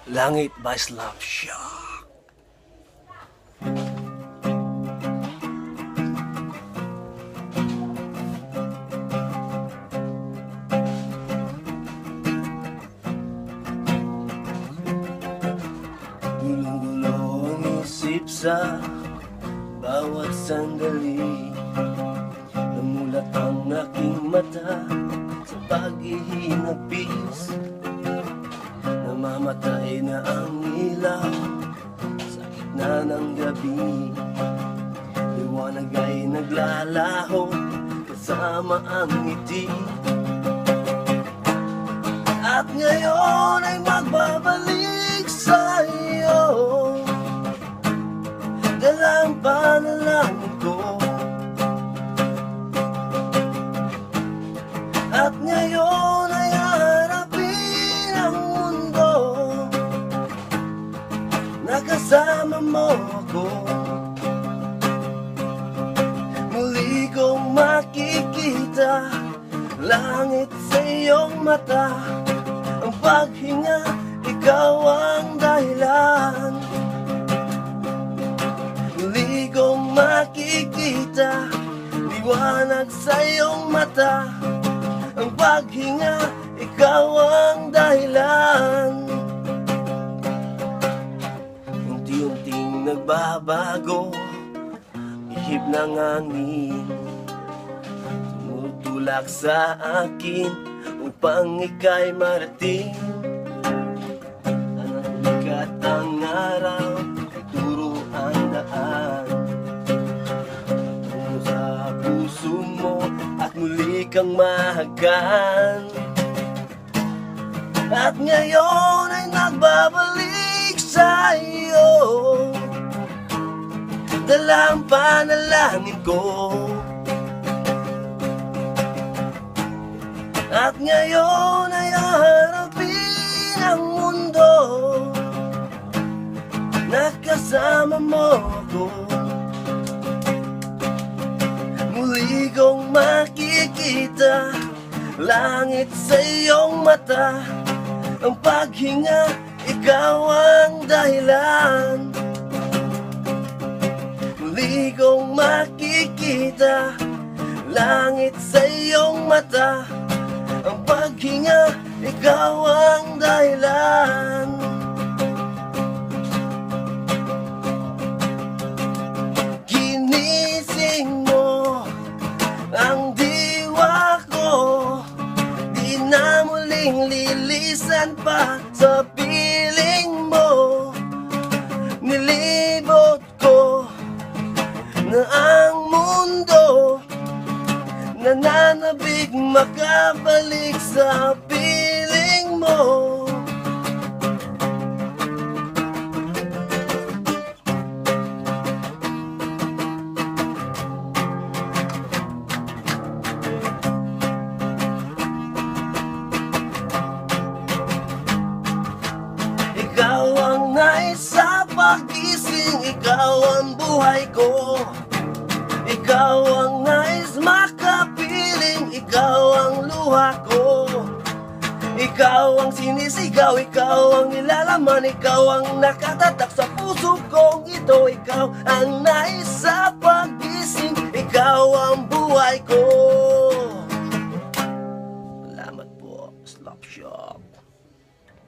Langit by Slapshot. Gulong-gulo ang isip sa bawat sandali. Namulat ang aking mata sa paghihinagpis. Namamatay na ang ilaw sa gitna ng gabi. Liwanag ay naglalaho kasama ang ngiti. At ngayon ay magbabalik sa iyo, dalang panalangin ko. At ngayon ay harapin ang mundo, nakasama mo ako. Muli kong makikita langit sa iyong mata. Ang paghinga, ikaw ang dahilan. Muli kong makikita liwanag sa iyong mata. Ang paghinga, ikaw ang dahilan. Unti-unting nagbabago ihip ng hangin, tumutulak sa akin upang ika'y marating. Ang bigat ang araw, turo ang daan tungo sa puso mo at muli kang mahagan. At ngayon ay nagbabalik sa iyo, dalang panalangin ko. At ngayon ay haharapin ang mundo, nakasama mo ako. Muli kong makikita langit sa iyong mata. Ang paghinga, ikaw ang dahilan. Muli kong makikita langit sa iyong mata. Ang paghinga, ikaw ang dahilan. Ginising mo ang diwa ko, di na muling lilisan pa sa piling mo. Nilibot ko na ang mundo, nananabig makabalik sa piling mo. Ikaw ang nais sa pagising, ikaw ang buhay ko. Ikaw ang nais makapiling, ikaw ang luha ko. Ikaw ang sinisigaw, ikaw ang nilalaman, ikaw ang nakatatak sa puso kong ito. Ikaw ang nais sa pagising, ikaw ang buhay ko.